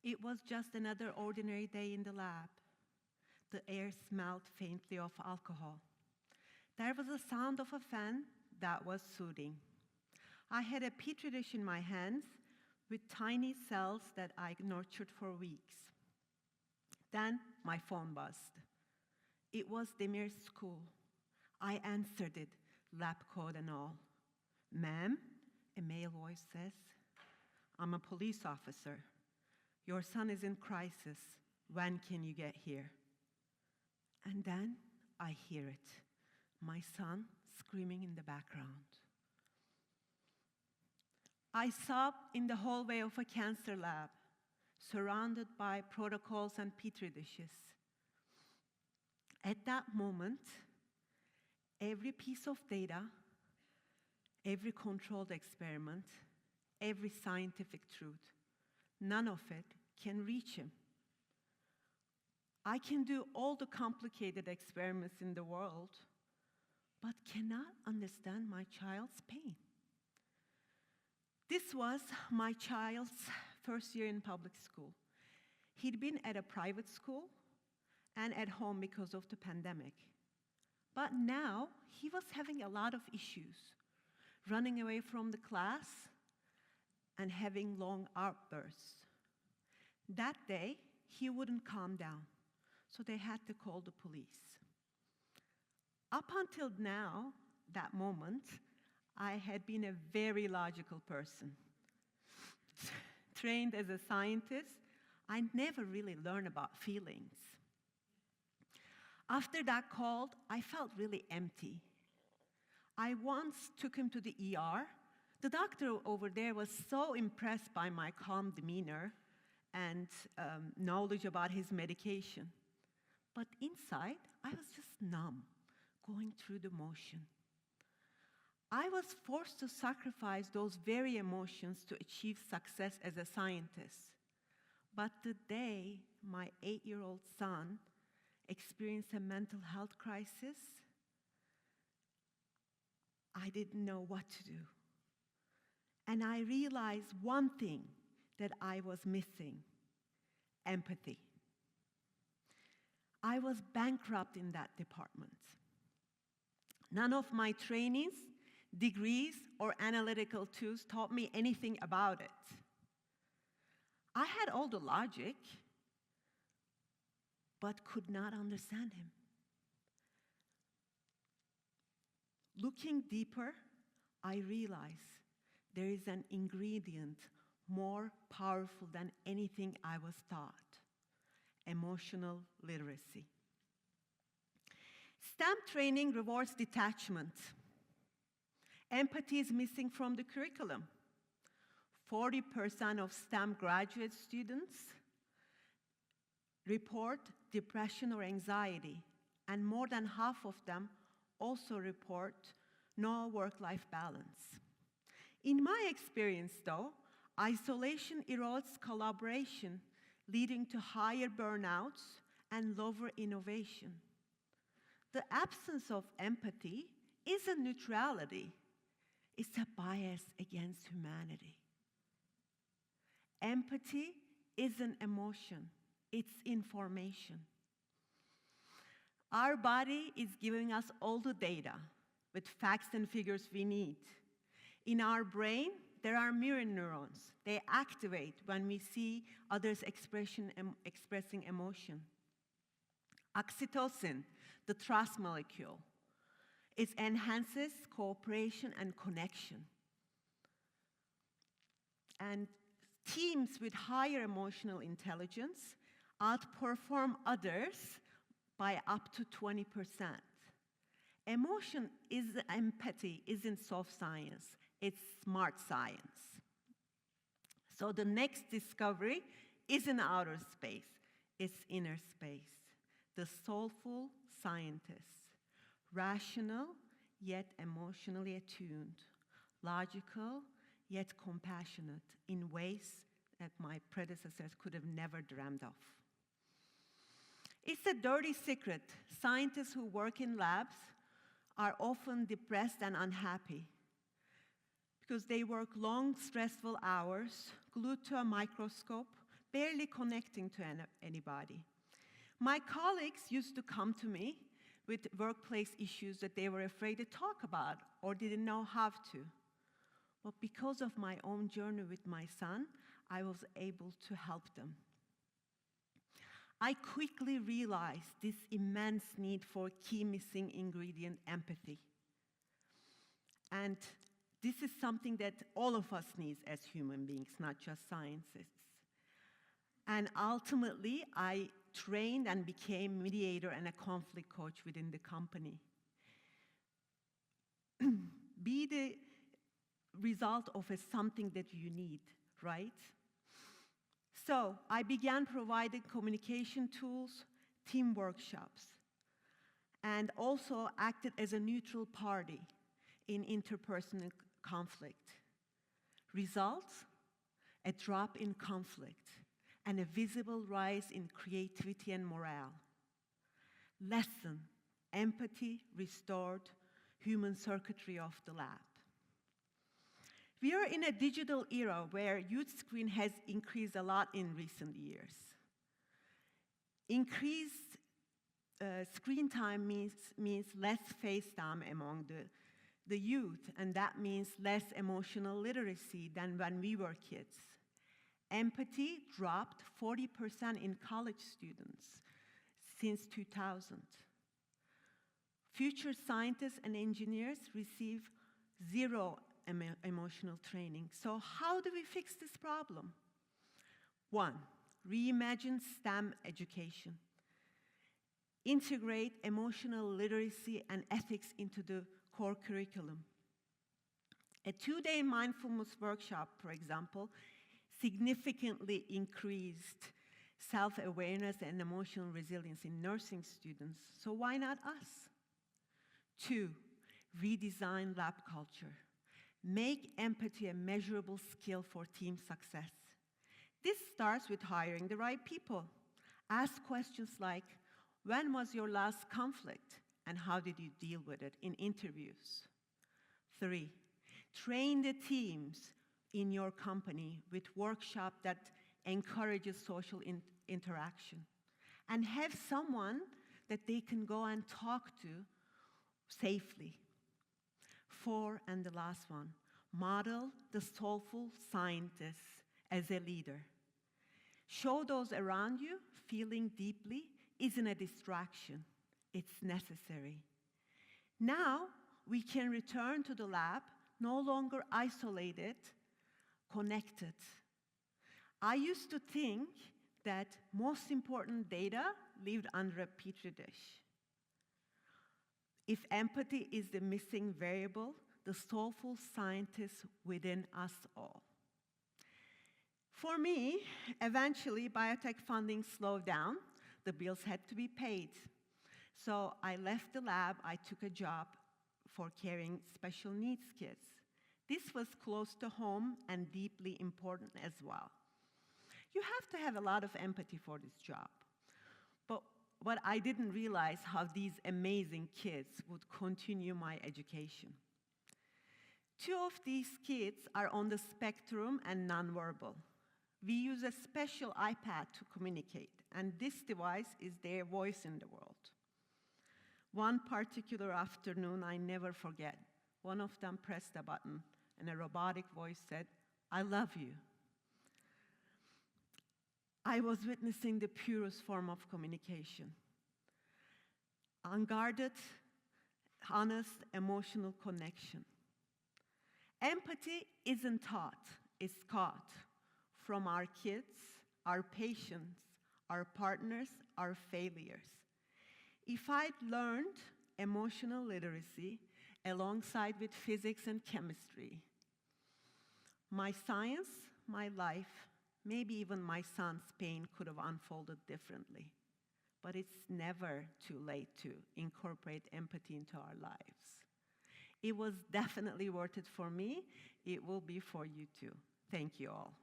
It was just another ordinary day in the lab. The air smelled faintly of alcohol. There was a sound of a fan that was soothing. I had a petri dish in my hands with tiny cells that I nurtured for weeks. Then my phone buzzed. It was Demir's school. I answered it, lab coat and all. "Ma'am," a male voice says, "I'm a police officer. Your son is in crisis. When can you get here?" And then I hear it, my son screaming in the background. I sob in the hallway of a cancer lab, surrounded by protocols and petri dishes. At that moment, every piece of data, every controlled experiment, every scientific truth, none of it can reach him. I can do all the complicated experiments in the world, but cannot understand my child's pain. This was my child's first year in public school. He'd been at a private school and at home because of the pandemic. But now he was having a lot of issues, running away from the class and having long outbursts. That day, he wouldn't calm down, so they had to call the police. Up until now, that moment, I had been a very logical person. Trained as a scientist, I never really learned about feelings. After that call, I felt really empty. I once took him to the ER. The doctor over there was so impressed by my calm demeanor and knowledge about his medication. But inside, I was just numb, going through the motion. I was forced to sacrifice those very emotions to achieve success as a scientist. But the day my 8-year-old son experienced a mental health crisis, I didn't know what to do. And I realized one thing that I was missing: empathy. I was bankrupt in that department. None of my trainings, degrees, or analytical tools taught me anything about it. I had all the logic, but could not understand him. Looking deeper, I realized there is an ingredient more powerful than anything I was taught: emotional literacy. STEM training rewards detachment. Empathy is missing from the curriculum. 40% of STEM graduate students report depression or anxiety, and more than half of them also report no work-life balance. In my experience, though, isolation erodes collaboration, leading to higher burnouts and lower innovation. The absence of empathy isn't neutrality, it's a bias against humanity. Empathy isn't emotion, it's information. Our body is giving us all the data with facts and figures we need. In our brain, there are mirror neurons. They activate when we see others expressing emotion. Oxytocin, the trust molecule, it enhances cooperation and connection. And teams with higher emotional intelligence outperform others by up to 20%. Empathy isn't soft science, it's smart science. So the next discovery isn't outer space, it's inner space. The soulful scientist, rational yet emotionally attuned, logical yet compassionate in ways that my predecessors could have never dreamed of. It's a dirty secret. Scientists who work in labs are often depressed and unhappy because they work long, stressful hours, glued to a microscope, barely connecting to anybody. My colleagues used to come to me with workplace issues that they were afraid to talk about or didn't know how to. But because of my own journey with my son, I was able to help them. I quickly realized this immense need for key missing ingredient, empathy. And this is something that all of us need as human beings, not just scientists. And ultimately, I trained and became mediator and a conflict coach within the company. Be the result of something that you need, right? So I began providing communication tools, team workshops, and also acted as a neutral party in interpersonal conflict. Results? A drop in conflict and a visible rise in creativity and morale. Lesson: empathy restored human circuitry of the lab. We are in a digital era where youth screen has increased a lot in recent years. Increased screen time means less face time among the youth, and that means less emotional literacy than when we were kids. Empathy dropped 40% in college students since 2000. Future scientists and engineers receive zero emotional training. So how do we fix this problem? 1, reimagine STEM education. Integrate emotional literacy and ethics into the core curriculum. A 2-day mindfulness workshop, for example, significantly increased self-awareness and emotional resilience in nursing students. So why not us? 2, redesign lab culture. Make empathy a measurable skill for team success. This starts with hiring the right people. Ask questions like, when was your last conflict and how did you deal with it in interviews? 3, train the teams in your company with workshop that encourages social interaction. And have someone that they can go and talk to safely. 4, and the last one, model the soulful scientist as a leader. Show those around you feeling deeply isn't a distraction, it's necessary. Now we can return to the lab, no longer isolated, connected. I used to think that most important data lived under a petri dish. If empathy is the missing variable, the soulful scientist within us all. For me, eventually biotech funding slowed down. The bills had to be paid. So I left the lab, I took a job for caring special needs kids. This was close to home and deeply important as well. You have to have a lot of empathy for this job. But I didn't realize how these amazing kids would continue my education. 2 of these kids are on the spectrum and nonverbal. We use a special iPad to communicate, and this device is their voice in the world. One particular afternoon I never forget. One of them pressed a button, and a robotic voice said, "I love you." I was witnessing the purest form of communication. Unguarded, honest, emotional connection. Empathy isn't taught, it's caught from our kids, our patients, our partners, our failures. If I'd learned emotional literacy alongside with physics and chemistry, my science, my life, maybe even my son's pain could have unfolded differently. But it's never too late to incorporate empathy into our lives. It was definitely worth it for me. It will be for you too. Thank you all.